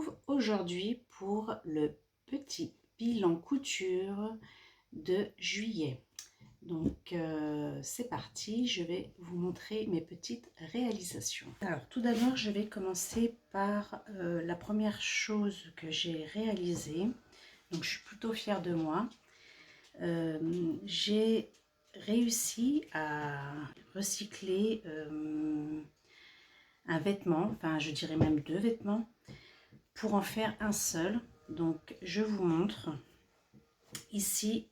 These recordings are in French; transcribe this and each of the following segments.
retrouve aujourd'hui pour le petit bilan couture de juillet. Donc c'est parti, je vais vous montrer mes petites réalisations. Alors tout d'abord, je vais commencer par la première chose que j'ai réalisée. Donc je suis plutôt fière de moi. J'ai réussi à recycler un vêtement, enfin je dirais même deux vêtements, pour en faire un seul. Donc je vous montre ici.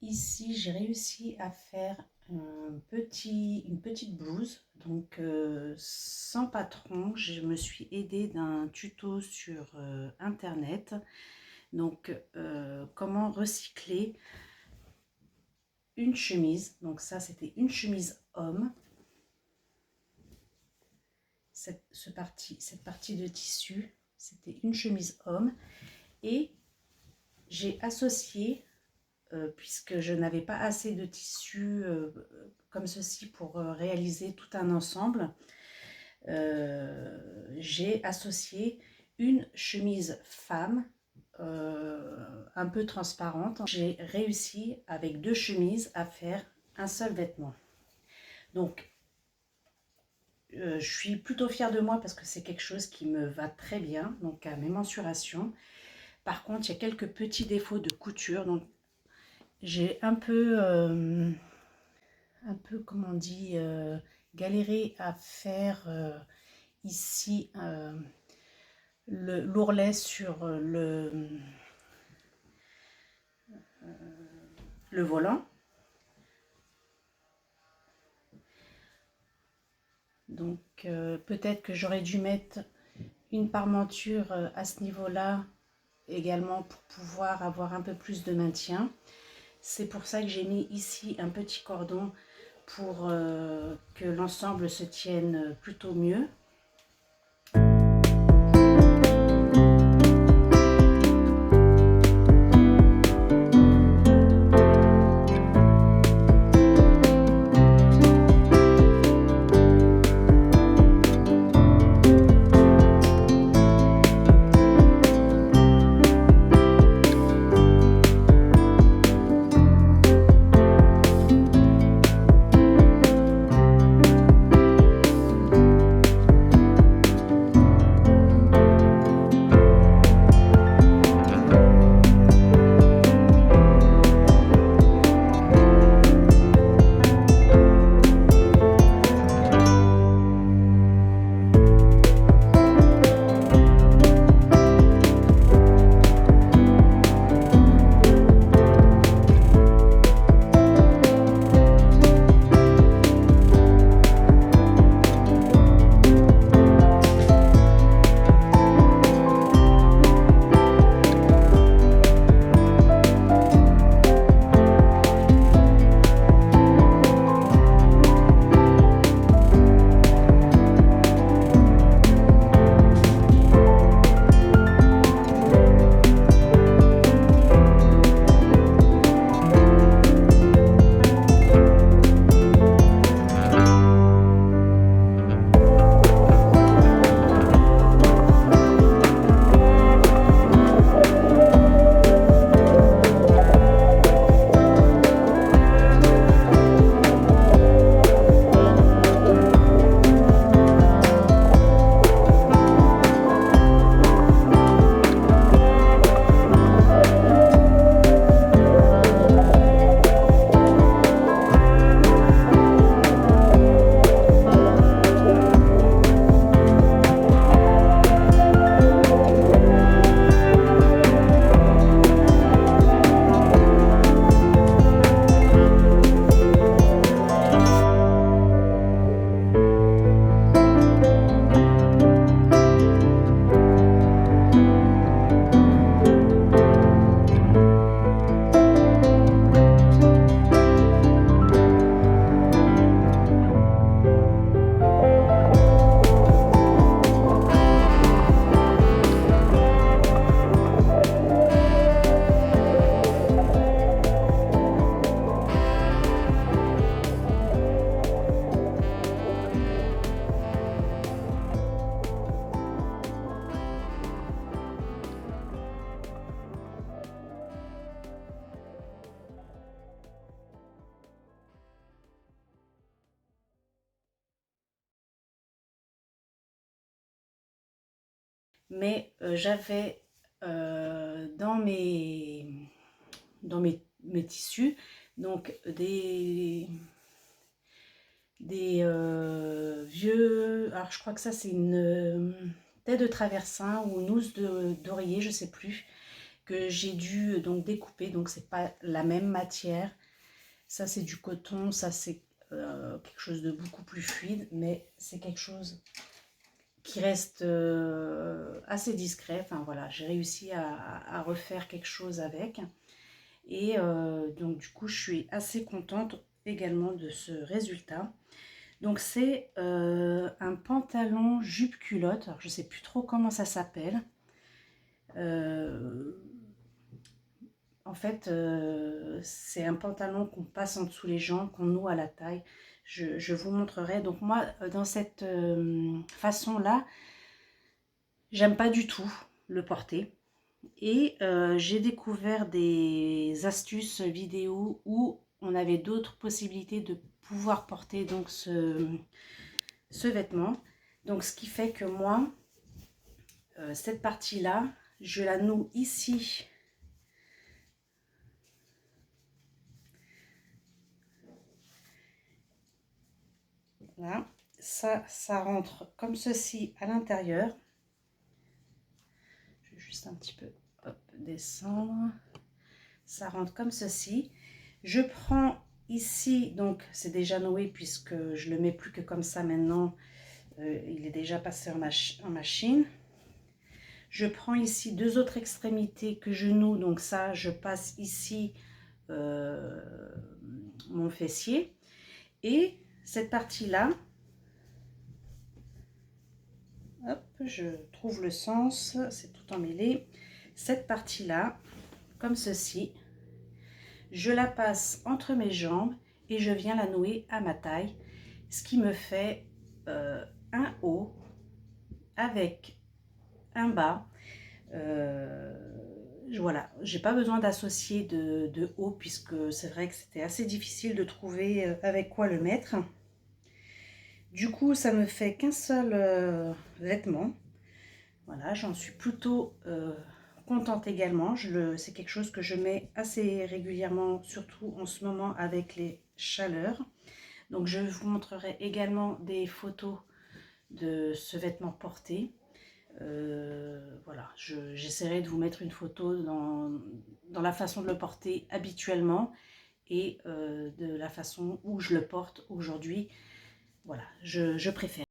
Ici j'ai réussi à faire une petite blouse, donc sans patron. Je me suis aidée d'un tuto sur internet. Donc comment recycler une chemise. Donc ça c'était une chemise homme. Cette partie de tissu, c'était une chemise homme, et j'ai associé, puisque je n'avais pas assez de tissu comme ceci pour réaliser tout un ensemble, j'ai associé une chemise femme un peu transparente. J'ai réussi avec deux chemises à faire un seul vêtement. Donc je suis plutôt fière de moi parce que c'est quelque chose qui me va très bien, donc à mes mensurations. Par contre, il y a quelques petits défauts de couture, donc j'ai un peu comment on dit, galéré à faire ici l'ourlet sur le volant. Donc peut-être que j'aurais dû mettre une parmenture à ce niveau-là également pour pouvoir avoir un peu plus de maintien. C'est pour ça que j'ai mis ici un petit cordon pour que l'ensemble se tienne plutôt mieux. mais j'avais dans mes tissus donc des vieux, alors je crois que ça c'est une tête de traversin ou une housse d'oreiller, je sais plus, que j'ai dû donc découper, donc c'est pas la même matière. Ça c'est du coton, ça c'est quelque chose de beaucoup plus fluide, mais c'est quelque chose qui reste assez discret. Enfin voilà, j'ai réussi à refaire quelque chose avec. Et donc du coup, je suis assez contente également de ce résultat. Donc c'est un pantalon jupe culotte. Alors, je ne sais plus trop comment ça s'appelle. En fait, c'est un pantalon qu'on passe en dessous les jambes, qu'on noue à la taille. Je vous montrerai. Donc moi, dans cette façon-là, j'aime pas du tout le porter. Et j'ai découvert des astuces vidéo où on avait d'autres possibilités de pouvoir porter donc ce vêtement. Donc ce qui fait que moi, cette partie-là, je la noue ici. Là, ça rentre comme ceci à l'intérieur. Je vais juste un petit peu descendre. Ça rentre comme ceci. Je prends ici, donc c'est déjà noué puisque je le mets plus que comme ça maintenant. Il est déjà passé en machine. Je prends ici deux autres extrémités que je noue, donc ça je passe ici mon fessier, et cette partie là, hop, je trouve le sens, c'est tout emmêlé. Cette partie là, comme ceci, je la passe entre mes jambes et je viens la nouer à ma taille, ce qui me fait un haut avec un bas. Voilà, j'ai pas besoin d'associer de haut puisque c'est vrai que c'était assez difficile de trouver avec quoi le mettre. Du coup, ça me fait qu'un seul vêtement. Voilà, j'en suis plutôt contente également. C'est quelque chose que je mets assez régulièrement, surtout en ce moment avec les chaleurs. Donc je vous montrerai également des photos de ce vêtement porté. Voilà, j'essaierai de vous mettre une photo dans la façon de le porter habituellement et de la façon où je le porte aujourd'hui. Voilà, je préfère.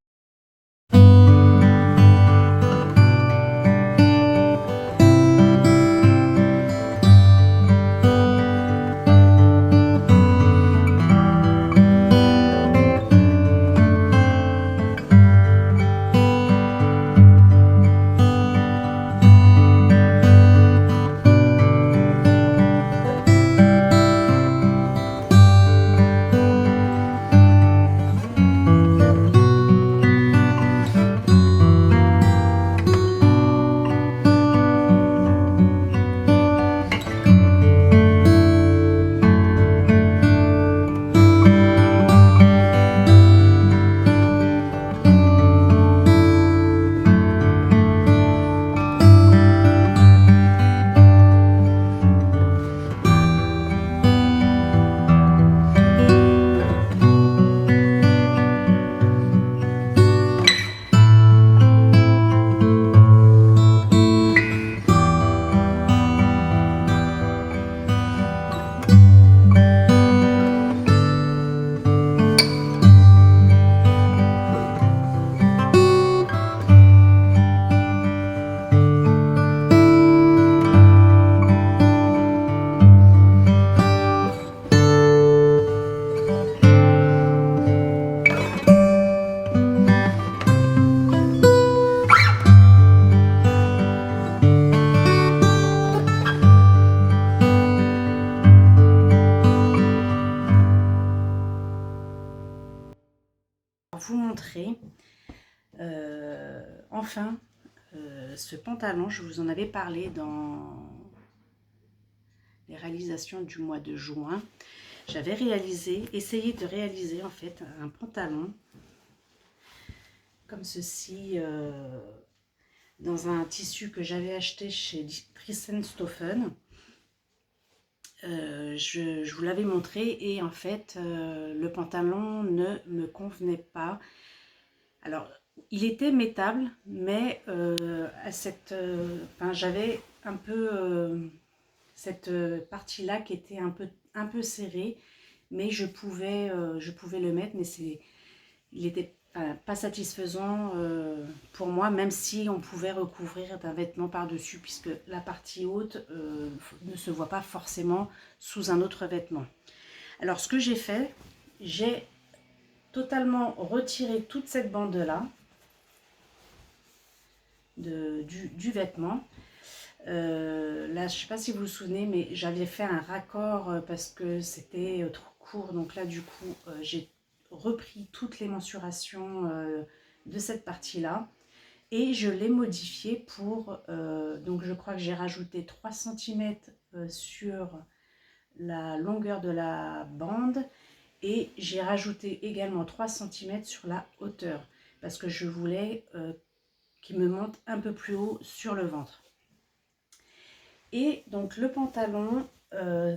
Vous montrer enfin ce pantalon. Je vous en avais parlé dans les réalisations du mois de juin. J'avais essayé de réaliser en fait un pantalon comme ceci, dans un tissu que j'avais acheté chez Thyssen-Stoffen. Je vous l'avais montré et en fait le pantalon ne me convenait pas. Alors il était mettable, mais j'avais un peu cette partie-là qui était un peu serrée, mais je pouvais le mettre, mais il était pas satisfaisant pour moi, même si on pouvait recouvrir d'un vêtement par-dessus, puisque la partie haute ne se voit pas forcément sous un autre vêtement. Alors ce que j'ai fait, j'ai totalement retiré toute cette bande-là du vêtement. Là, je ne sais pas si vous vous souvenez, mais j'avais fait un raccord parce que c'était trop court. Donc là, du coup, j'ai repris toutes les mensurations de cette partie-là et je l'ai modifié pour... donc je crois que j'ai rajouté 3 cm sur la longueur de la bande et j'ai rajouté également 3 cm sur la hauteur parce que je voulais qu'il me monte un peu plus haut sur le ventre. Et donc le pantalon,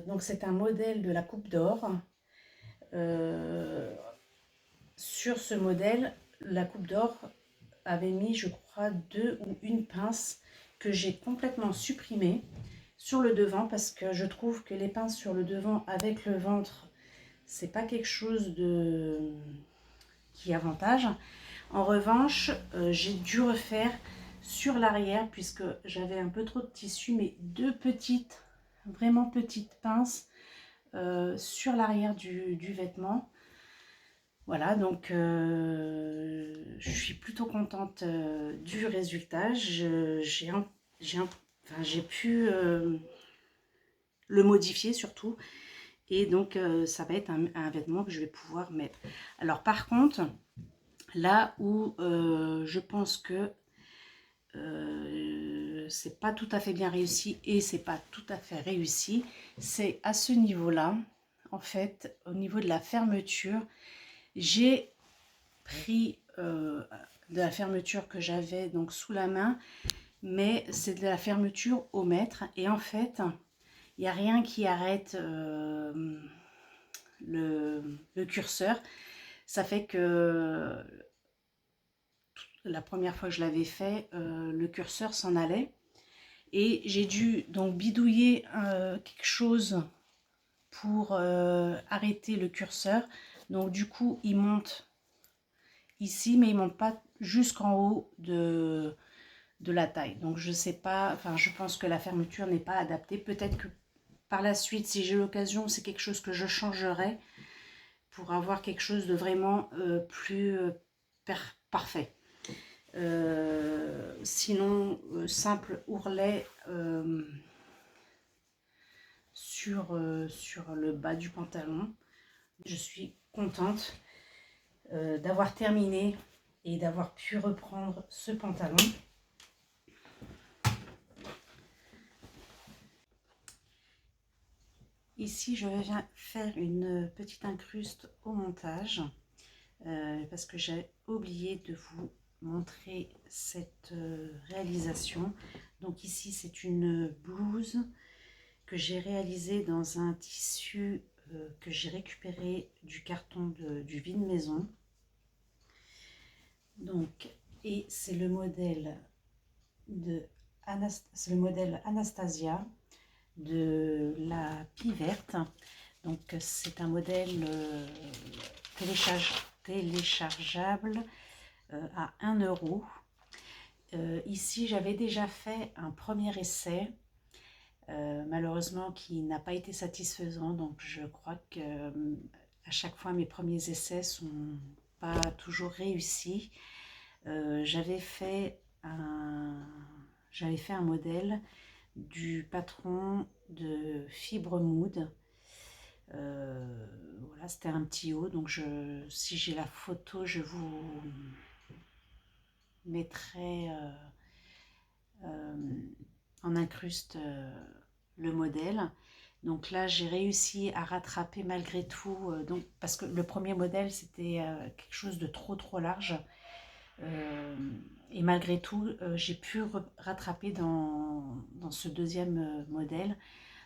donc c'est un modèle de la Coupe d'Or. Sur ce modèle, la Coupe d'Or avait mis, je crois, 2 ou 1 pince que j'ai complètement supprimée sur le devant parce que je trouve que les pinces sur le devant avec le ventre, c'est pas quelque chose qui avantage. En revanche, j'ai dû refaire sur l'arrière puisque j'avais un peu trop de tissu, mais 2 petites, vraiment petites pinces sur l'arrière du vêtement. Voilà, donc je suis plutôt contente du résultat. J'ai pu le modifier surtout. Et donc ça va être un vêtement que je vais pouvoir mettre. Alors par contre, là où je pense que c'est pas tout à fait bien réussi et c'est pas tout à fait réussi, c'est à ce niveau-là. En fait, au niveau de la fermeture, j'ai pris de la fermeture que j'avais donc sous la main, mais c'est de la fermeture au mètre et en fait il n'y a rien qui arrête le curseur. Ça fait que la première fois que je l'avais fait, le curseur s'en allait et j'ai dû donc bidouiller quelque chose pour arrêter le curseur. Donc du coup il monte ici, mais il ne monte pas jusqu'en haut de la taille. Donc je sais pas, enfin je pense que la fermeture n'est pas adaptée. Peut-être que par la suite, si j'ai l'occasion, c'est quelque chose que je changerai pour avoir quelque chose de vraiment plus parfait. Sinon, simple ourlet sur le bas du pantalon. Je suis contente d'avoir terminé et d'avoir pu reprendre ce pantalon. Ici, je viens faire une petite incruste au montage parce que j'ai oublié de vous montrer cette réalisation. Donc ici, c'est une blouse que j'ai réalisée dans un tissu que j'ai récupéré du carton du vide maison. Donc, et c'est le modèle Anastasia de la Pie Verte. Donc c'est un modèle téléchargeable à 1 €. Ici j'avais déjà fait un premier essai, malheureusement qui n'a pas été satisfaisant, donc je crois que à chaque fois mes premiers essais sont pas toujours réussis. J'avais fait un modèle du patron de Fibre Mood. Voilà, c'était un petit haut, donc si j'ai la photo, je vous mettrai en incruste le modèle. Donc là, j'ai réussi à rattraper malgré tout, donc, parce que le premier modèle, c'était quelque chose de trop large. Et malgré tout, j'ai pu rattraper dans ce deuxième modèle.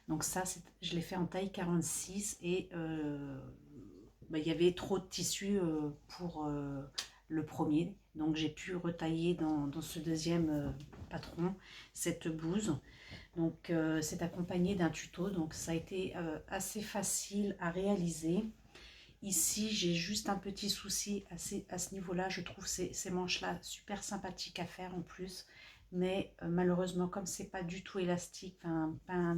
Donc ça, je l'ai fait en taille 46 et bah, il y avait trop de tissu pour le premier. Donc j'ai pu retailler dans ce deuxième patron cette blouse. Donc c'est accompagné d'un tuto, donc ça a été assez facile à réaliser. Ici, j'ai juste un petit souci à ce niveau-là. Je trouve ces manches-là super sympathiques à faire en plus. Mais malheureusement, comme c'est pas du tout élastique, enfin, pas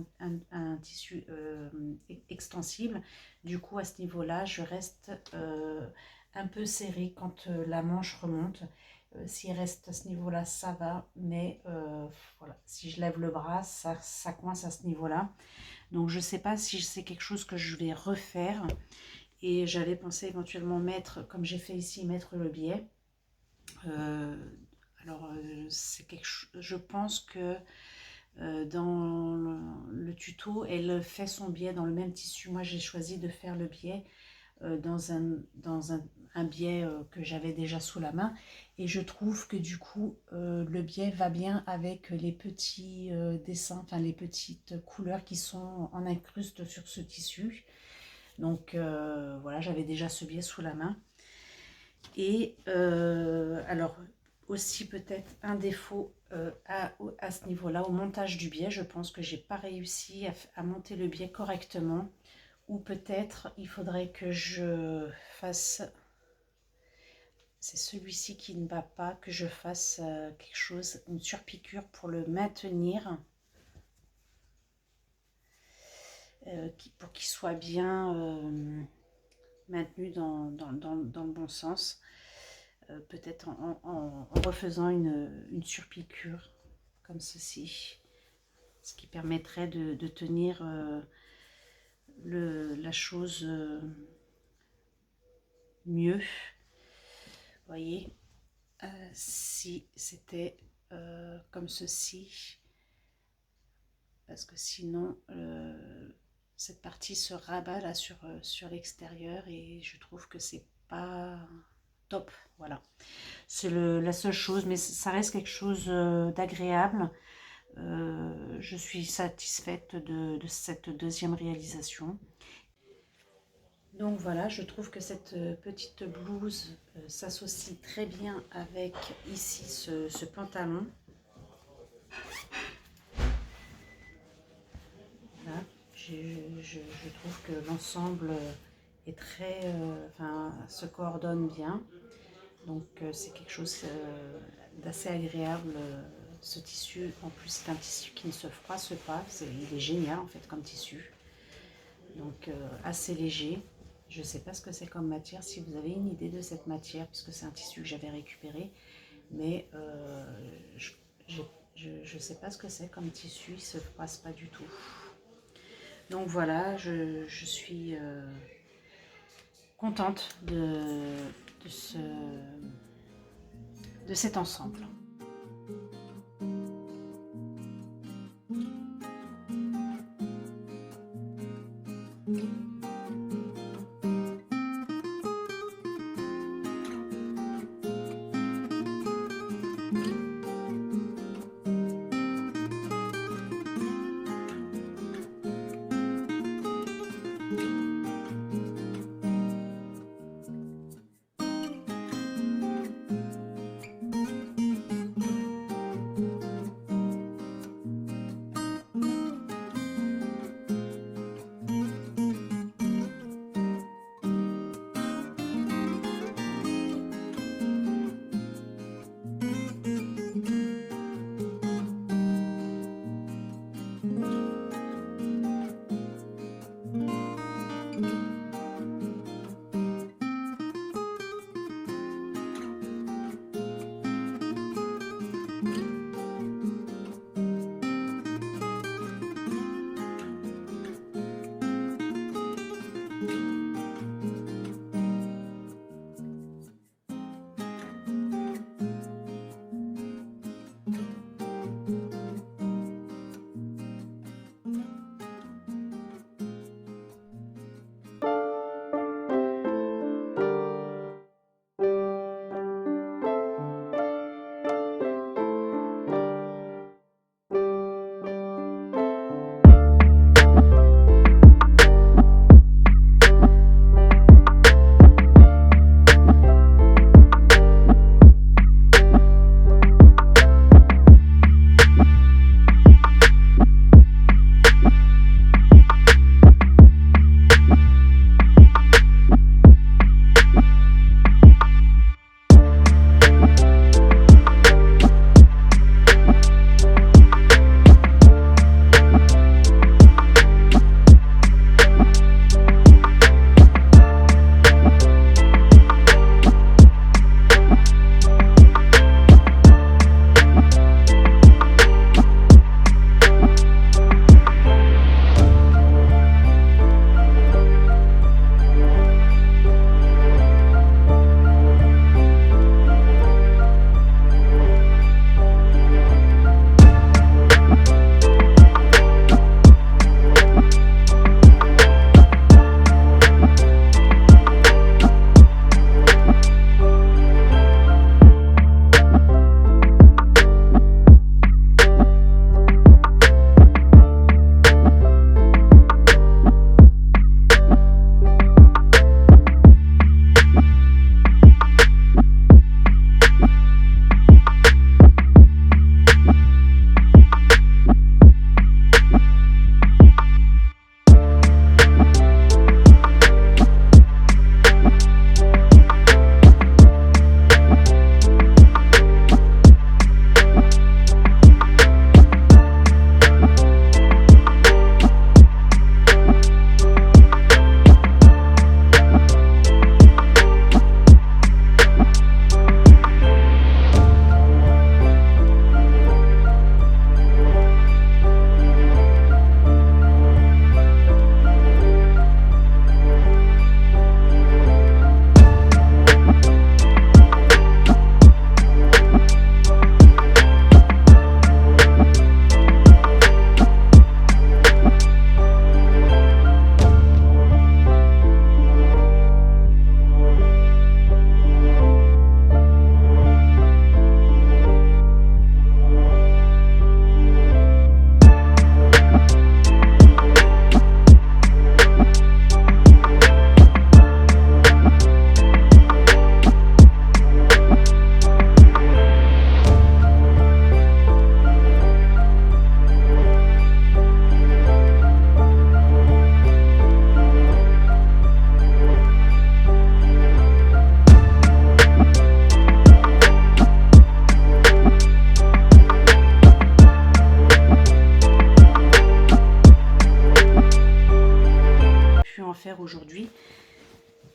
un tissu extensible, du coup, à ce niveau-là, je reste un peu serrée quand la manche remonte. S'il reste à ce niveau-là, ça va. Mais voilà, si je lève le bras, ça coince à ce niveau-là. Donc, je sais pas si c'est quelque chose que je vais refaire. Et j'avais pensé éventuellement mettre, comme j'ai fait ici, mettre le biais. Alors, c'est quelque chose, je pense que dans le tuto, elle fait son biais dans le même tissu. Moi, j'ai choisi de faire le biais dans un biais que j'avais déjà sous la main. Et je trouve que du coup, le biais va bien avec les petits dessins, enfin les petites couleurs qui sont en incruste sur ce tissu. Donc voilà, j'avais déjà ce biais sous la main. Et alors aussi peut-être un défaut à ce niveau-là, au montage du biais, je pense que j'ai pas réussi à monter le biais correctement. Ou peut-être il faudrait que je fasse, c'est celui-ci qui ne va pas, que je fasse quelque chose, une surpiqûre pour le maintenir. Pour qu'il soit bien maintenu dans le bon sens. Peut-être en refaisant une surpiqûre comme ceci, ce qui permettrait de tenir la chose mieux. Vous voyez, si c'était comme ceci, parce que sinon cette partie se rabat là sur l'extérieur et je trouve que c'est pas top. Voilà, c'est la seule chose, mais ça reste quelque chose d'agréable. Je suis satisfaite de cette deuxième réalisation. Donc voilà, je trouve que cette petite blouse s'associe très bien avec ici ce pantalon. Voilà. Je trouve que l'ensemble est très, enfin, se coordonne bien. Donc c'est quelque chose d'assez agréable. Ce tissu, en plus c'est un tissu qui ne se froisse pas. Il est génial en fait comme tissu. Donc assez léger. Je ne sais pas ce que c'est comme matière, si vous avez une idée de cette matière, puisque c'est un tissu que j'avais récupéré. Mais je ne sais pas ce que c'est comme tissu, il ne se froisse pas du tout. Donc voilà, je suis contente de cet ensemble.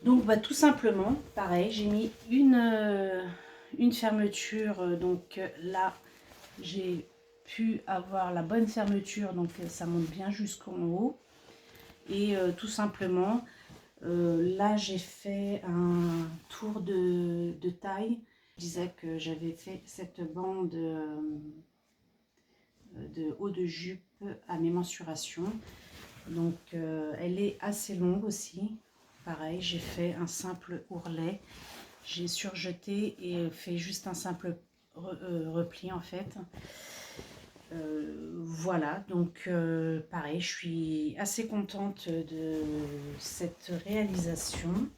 Donc bah, tout simplement, pareil, j'ai mis une fermeture. Donc là, j'ai pu avoir la bonne fermeture, donc ça monte bien jusqu'en haut. Et tout simplement, là j'ai fait un tour de taille. Je disais que j'avais fait cette bande de haut de jupe à mes mensurations. Donc elle est assez longue aussi. Pareil, j'ai fait un simple ourlet. J'ai surjeté et fait juste un simple repli en fait. Voilà, donc pareil, je suis assez contente de cette réalisation.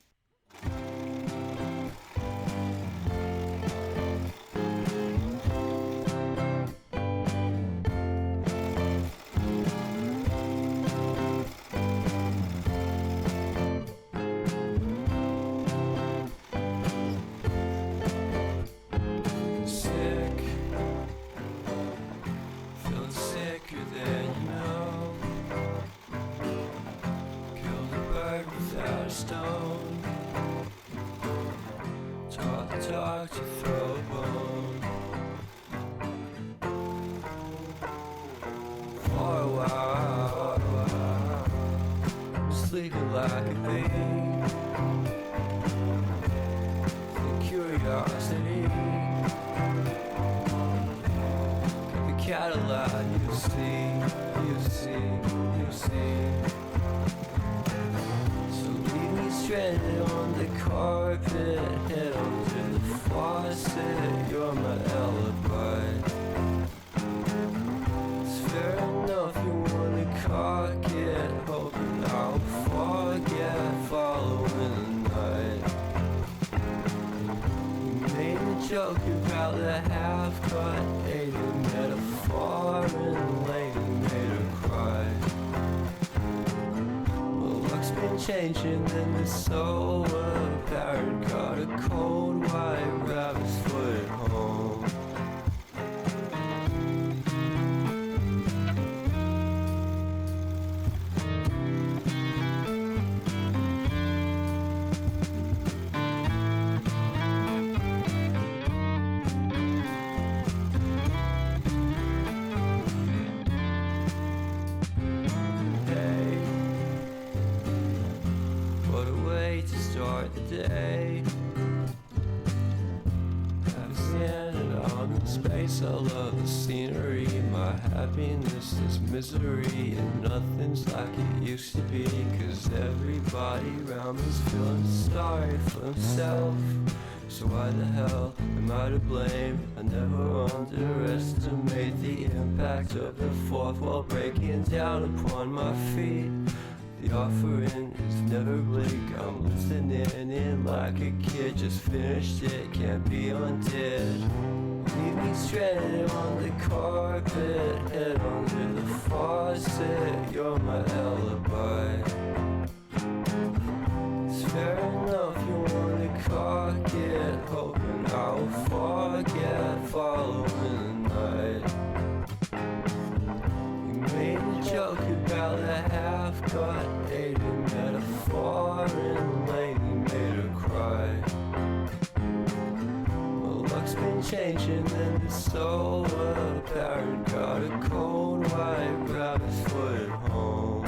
Stone, talk to throw a bone. For a while, sleeping like a babe. The curiosity, the Cadillac, you see. Stranded on the carpet, head under the faucet. You're my alibi. It's fair enough you wanna cock it, hoping I'll forget following the night. You made a joke about the half-cut, ate a metaphor and later made her cry. Been changing and it's so apparent. Got a cold white rabbit's foot at home. Day. I've standing on in space. I love the scenery. My happiness is misery, and nothing's like it used to be. Cause everybody around me's feeling sorry for himself. So why the hell am I to blame? I never underestimate the impact of the fourth wall breaking down upon my feet. The offering is never bleak. I'm listening in like a kid. Just finished it, can't be undid. Leave me stranded on the carpet, head under the faucet. You're my alibi. It's fair enough you wanna cock it, hoping I'll forget following the night. Made a joke about a half-cut, ate a metaphor and lately made her cry. Well, luck's been changing and it's so apparent. Got a cold white rabbit's foot at home.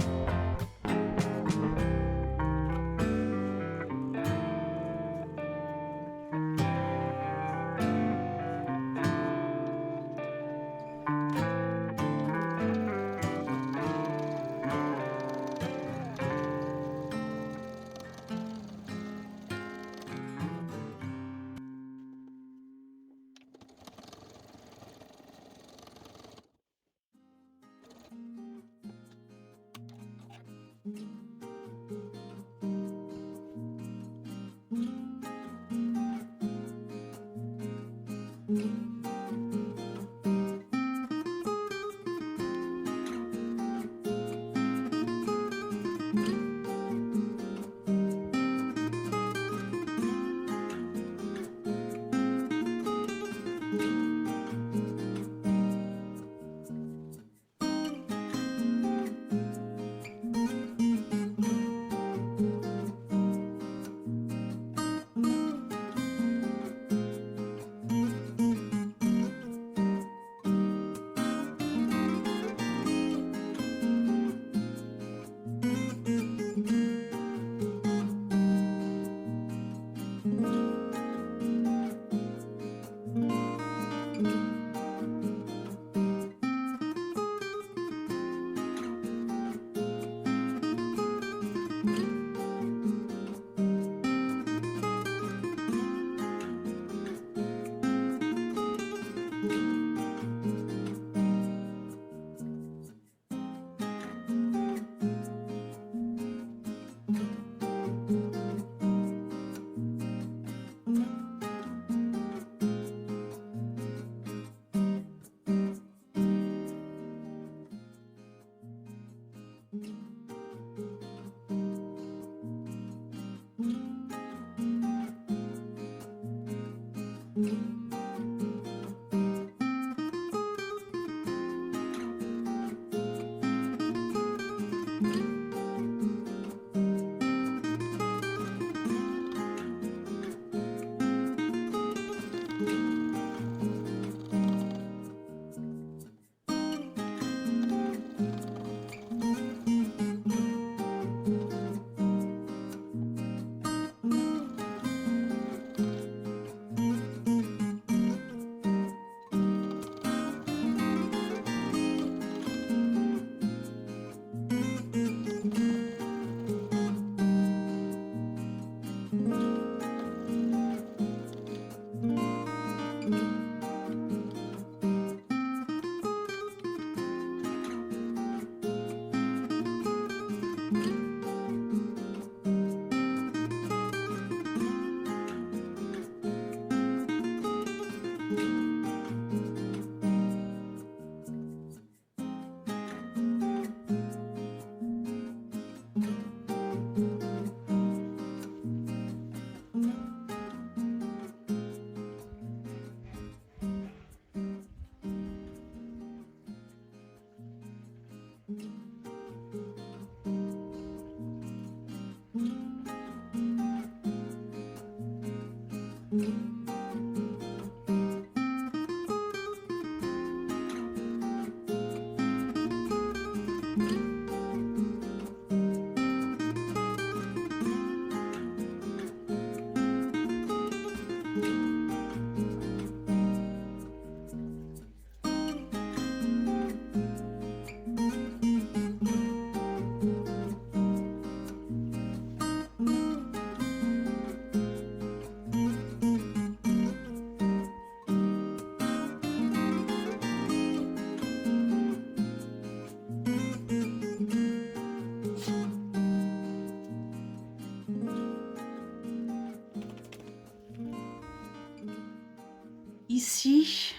Ici,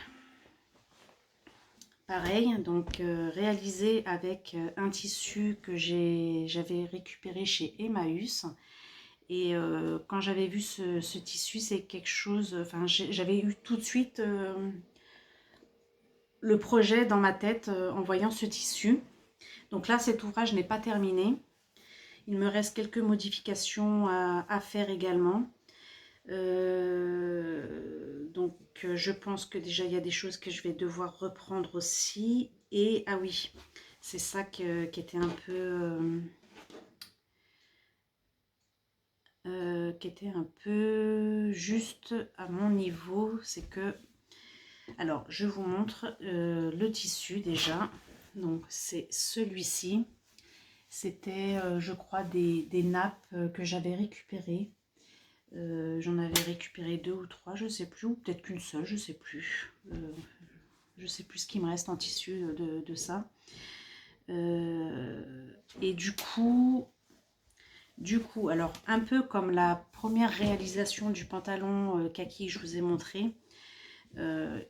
pareil, donc réalisé avec un tissu que j'avais récupéré chez Emmaüs. Et quand j'avais vu ce tissu, c'est quelque chose, enfin j'avais eu tout de suite le projet dans ma tête en voyant ce tissu. Donc là, cet ouvrage n'est pas terminé. Il me reste quelques modifications à faire également. Donc je pense que déjà il y a des choses que je vais devoir reprendre aussi. Et ah oui, c'est ça qui était un peu juste à mon niveau, c'est que, alors je vous montre le tissu déjà. Donc c'est celui-ci. C'était je crois des nappes que j'avais récupérées. J'en avais récupéré 2 ou 3, je sais plus, ou peut-être qu'une seule, je sais plus. Je sais plus ce qui me reste en tissu de ça. Et du coup, alors un peu comme la première réalisation du pantalon kaki que je vous ai montré,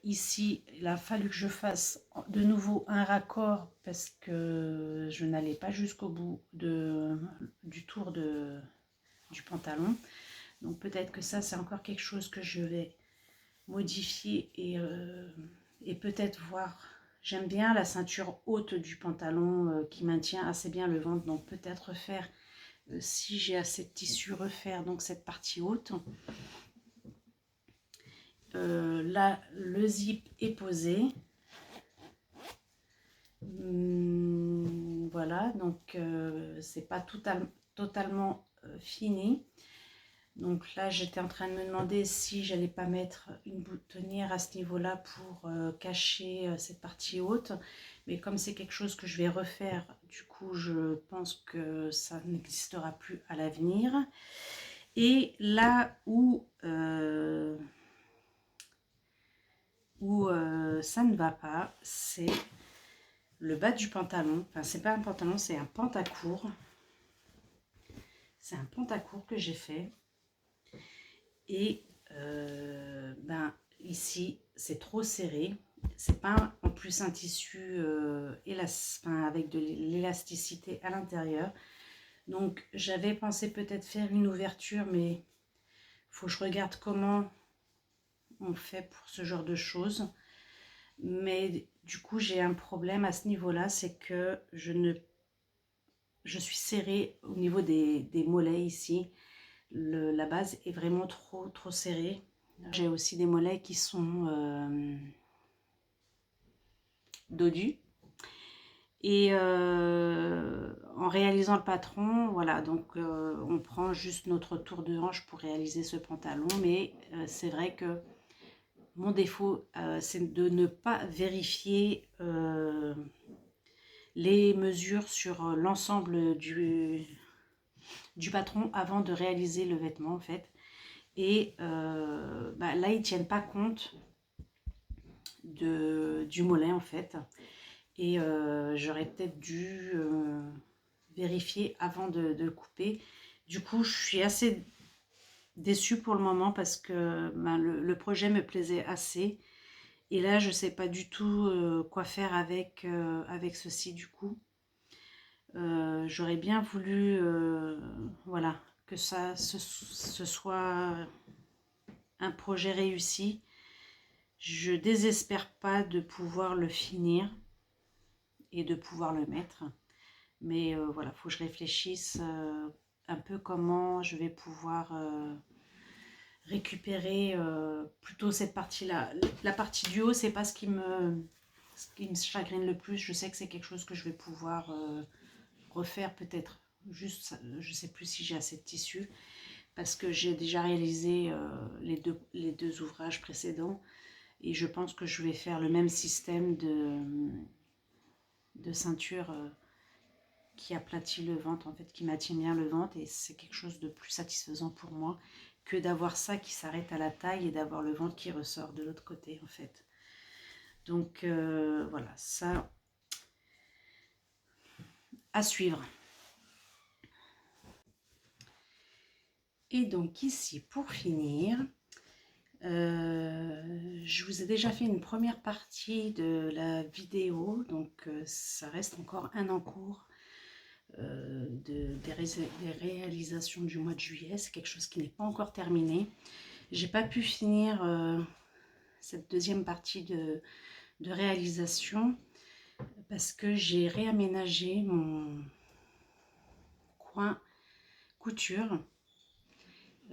ici il a fallu que je fasse de nouveau un raccord parce que je n'allais pas jusqu'au bout du tour du pantalon. Donc peut-être que ça c'est encore quelque chose que je vais modifier et peut-être voir. J'aime bien la ceinture haute du pantalon qui maintient assez bien le ventre, donc peut-être faire, si j'ai assez de tissu, refaire donc cette partie haute. Là le zip est posé. Voilà, donc c'est pas totalement fini. Donc là j'étais en train de me demander si j'allais pas mettre une boutonnière à ce niveau là pour cacher cette partie haute, mais comme c'est quelque chose que je vais refaire, du coup je pense que ça n'existera plus à l'avenir. Et là où ça ne va pas, c'est le bas du pantalon. Enfin c'est pas un pantalon, c'est un pantacourt. C'est un pantacourt que j'ai fait. Et ben ici c'est trop serré, c'est pas en plus un tissu avec de l'élasticité à l'intérieur, donc j'avais pensé peut-être faire une ouverture, mais faut que je regarde comment on fait pour ce genre de choses. Mais du coup j'ai un problème à ce niveau là, c'est que je suis serrée au niveau des mollets ici. La base est vraiment trop serrée. J'ai aussi des mollets qui sont dodus. Et en réalisant le patron, voilà, donc on prend juste notre tour de hanche pour réaliser ce pantalon. Mais c'est vrai que mon défaut, c'est de ne pas vérifier les mesures sur l'ensemble du patron avant de réaliser le vêtement en fait. Et là ils tiennent pas compte du mollet en fait, et j'aurais peut-être dû vérifier avant de le couper. Du coup je suis assez déçue pour le moment parce que le projet me plaisait assez, et là je sais pas du tout quoi faire avec ceci. Du coup j'aurais bien voulu voilà, que ce soit un projet réussi. Je désespère pas de pouvoir le finir, et de pouvoir le mettre. Mais voilà, il faut que je réfléchisse un peu comment je vais pouvoir récupérer plutôt cette partie-là. La partie du haut, c'est pas ce qui me chagrine le plus. Je sais que c'est quelque chose que je vais pouvoir refaire peut-être. Juste, je sais plus si j'ai assez de tissu parce que j'ai déjà réalisé les deux ouvrages précédents et je pense que je vais faire le même système de ceinture qui aplatit le ventre, en fait, qui maintient bien le ventre, et c'est quelque chose de plus satisfaisant pour moi que d'avoir ça qui s'arrête à la taille et d'avoir le ventre qui ressort de l'autre côté, en fait. Donc voilà, ça à suivre. Et donc ici, pour finir, je vous ai déjà fait une première partie de la vidéo, donc ça reste encore un en cours des réalisations du mois de juillet. C'est quelque chose qui n'est pas encore terminé. J'ai pas pu finir cette deuxième partie de réalisation parce que j'ai réaménagé mon coin couture.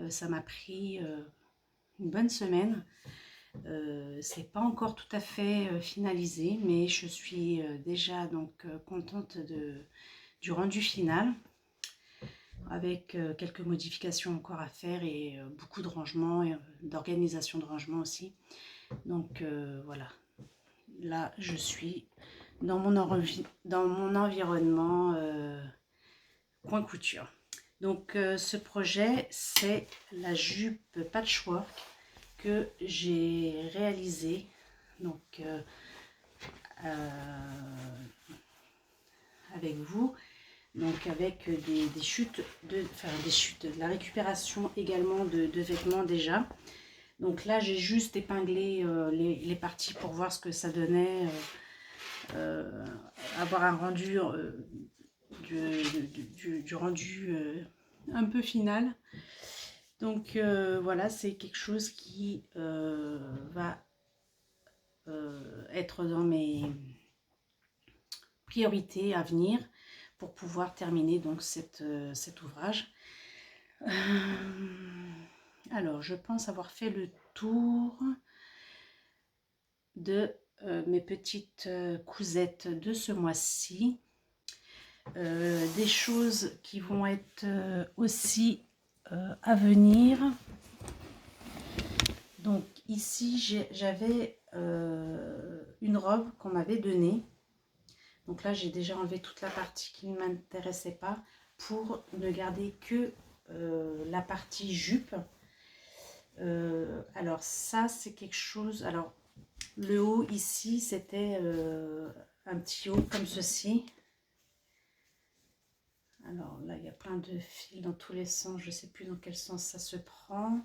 Ça m'a pris une bonne semaine. C'est pas encore tout à fait finalisé, mais je suis déjà donc contente du rendu final, avec quelques modifications encore à faire et beaucoup de rangements et d'organisation de rangement aussi. Donc voilà, là je suis dans mon environnement coin couture. Donc ce projet, c'est la jupe patchwork que j'ai réalisée, donc avec vous, donc avec des chutes, de la récupération également de vêtements déjà. Donc là j'ai juste épinglé les parties pour voir ce que ça donnait, avoir un rendu du rendu un peu final. Donc voilà, c'est quelque chose qui va être dans mes priorités à venir pour pouvoir terminer donc cet ouvrage. Alors, je pense avoir fait le tour de mes petites cousettes de ce mois-ci. Des choses qui vont être aussi à venir. Donc ici j'avais une robe qu'on m'avait donnée. Donc là j'ai déjà enlevé toute la partie qui ne m'intéressait pas pour ne garder que la partie jupe. Alors ça c'est quelque chose, alors le haut ici c'était un petit haut comme ceci. Alors là il y a plein de fils dans tous les sens, je ne sais plus dans quel sens ça se prend.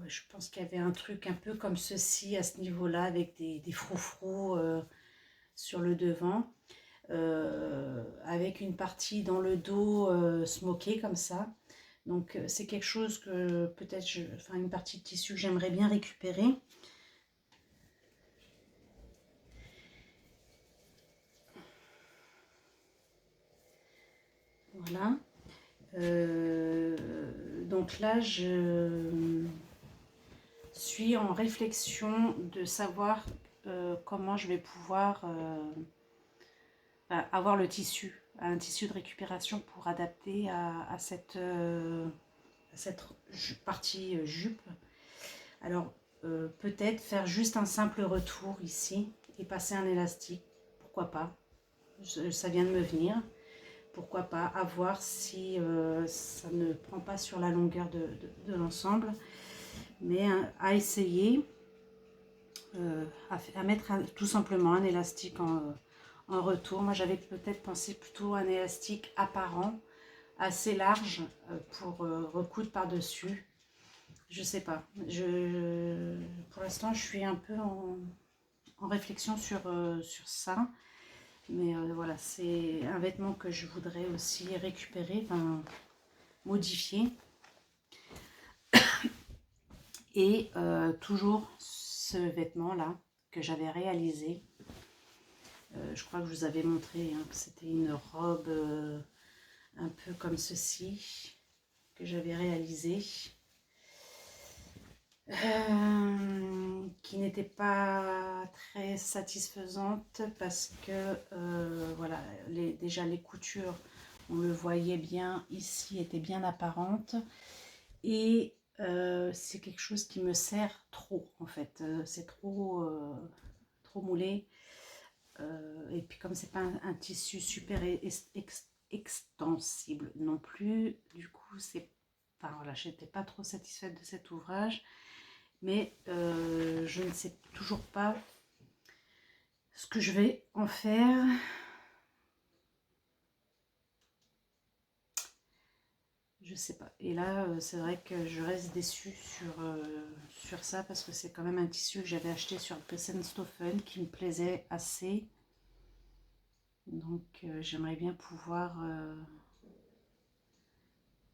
Je pense qu'il y avait un truc un peu comme ceci à ce niveau-là, avec des froufrous sur le devant, avec une partie dans le dos smokée comme ça. Donc c'est quelque chose que peut-être, enfin une partie de tissu que j'aimerais bien récupérer. Voilà. Donc là je suis en réflexion de savoir comment je vais pouvoir avoir le tissu, un tissu de récupération pour adapter à cette partie jupe. Alors peut-être faire juste un simple retour ici et passer un élastique, pourquoi pas, ça vient de me venir. Pourquoi pas, à voir si ça ne prend pas sur la longueur de l'ensemble, mais à essayer, à mettre tout simplement un élastique en retour. Moi j'avais peut-être pensé plutôt un élastique apparent, assez large pour recoudre par-dessus. Je sais pas. Pour l'instant je suis un peu en réflexion sur ça. Mais voilà, c'est un vêtement que je voudrais aussi récupérer, enfin modifier. Et toujours ce vêtement-là que j'avais réalisé. Je crois que je vous avais montré hein, que c'était une robe un peu comme ceci que j'avais réalisée. Qui n'était pas très satisfaisante parce que voilà, déjà les coutures, on le voyait bien ici, étaient bien apparentes et c'est quelque chose qui me sert trop en fait, c'est trop moulé et puis comme c'est pas un tissu super extensible non plus, du coup c'est, enfin voilà, j'étais pas trop satisfaite de cet ouvrage. Mais je ne sais toujours pas ce que je vais en faire. Je sais pas. Et là, c'est vrai que je reste déçue sur ça parce que c'est quand même un tissu que j'avais acheté sur Pessenstoffen qui me plaisait assez. Donc j'aimerais bien pouvoir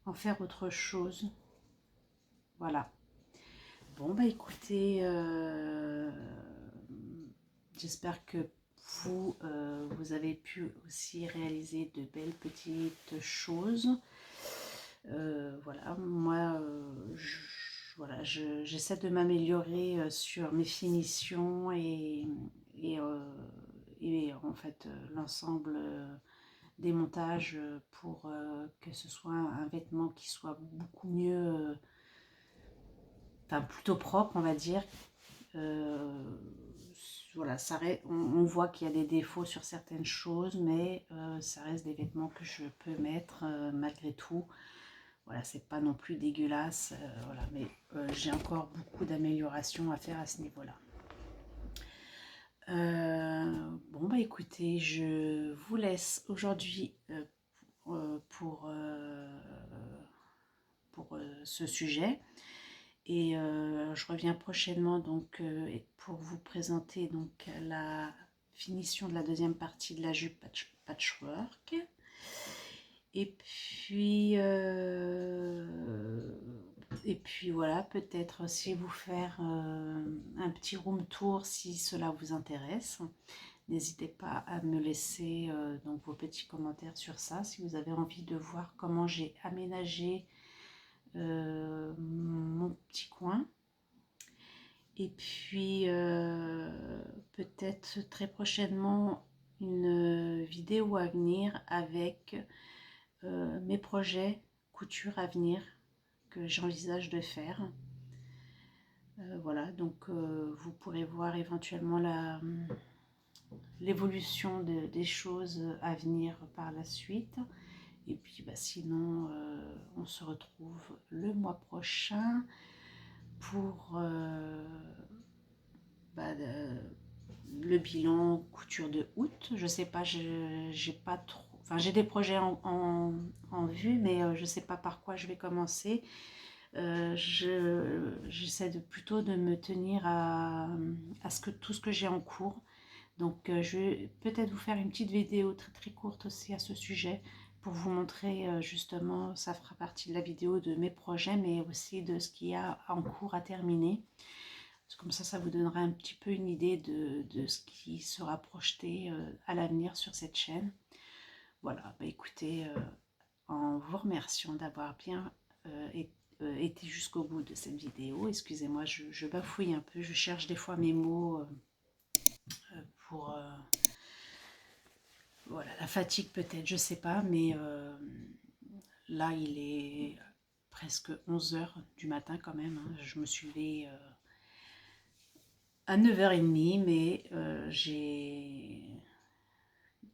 en faire autre chose. Voilà. Bon bah écoutez, j'espère que vous avez pu aussi réaliser de belles petites choses. Voilà, moi, voilà, j'essaie de m'améliorer sur mes finitions et en fait l'ensemble des montages pour que ce soit un vêtement qui soit beaucoup mieux, enfin plutôt propre on va dire. Voilà, on voit qu'il y a des défauts sur certaines choses, mais ça reste des vêtements que je peux mettre malgré tout. Voilà, c'est pas non plus dégueulasse, voilà, mais j'ai encore beaucoup d'améliorations à faire à ce niveau-là. Bon bah écoutez, je vous laisse aujourd'hui pour ce sujet. Et je reviens prochainement donc pour vous présenter donc la finition de la deuxième partie de la jupe patchwork. Et puis voilà, peut-être aussi vous faire un petit room tour si cela vous intéresse. N'hésitez pas à me laisser donc vos petits commentaires sur ça si vous avez envie de voir comment j'ai aménagé mon petit coin. Et puis peut-être très prochainement une vidéo à venir avec mes projets couture à venir que j'envisage de faire. Voilà, donc vous pourrez voir éventuellement l'évolution des choses à venir par la suite. Et puis bah, sinon, on se retrouve le mois prochain pour le bilan couture de août. Je sais pas, j'ai pas trop, enfin j'ai des projets en vue, mais je sais pas par quoi je vais commencer. J'essaie plutôt de me tenir à tout ce que j'ai en cours. Donc je vais peut-être vous faire une petite vidéo très très courte aussi à ce sujet pour vous montrer justement, ça fera partie de la vidéo de mes projets, mais aussi de ce qu'il y a en cours à terminer. Comme ça vous donnera un petit peu une idée de ce qui sera projeté à l'avenir sur cette chaîne. Voilà, bah écoutez, en vous remerciant d'avoir bien été jusqu'au bout de cette vidéo. Excusez-moi, je bafouille un peu, je cherche des fois mes mots pour... voilà, la fatigue peut-être, je sais pas, mais là il est presque 11 h du matin quand même. Hein. Je me suis levée à 9h30, mais j'ai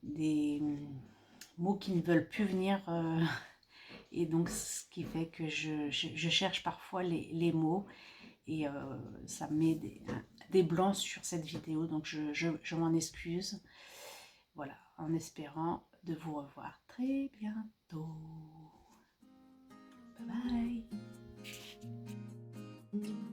des mots qui ne veulent plus venir et donc ce qui fait que je cherche parfois les mots et ça me met des blancs sur cette vidéo, donc je m'en excuse. Voilà, en espérant de vous revoir très bientôt. Bye bye.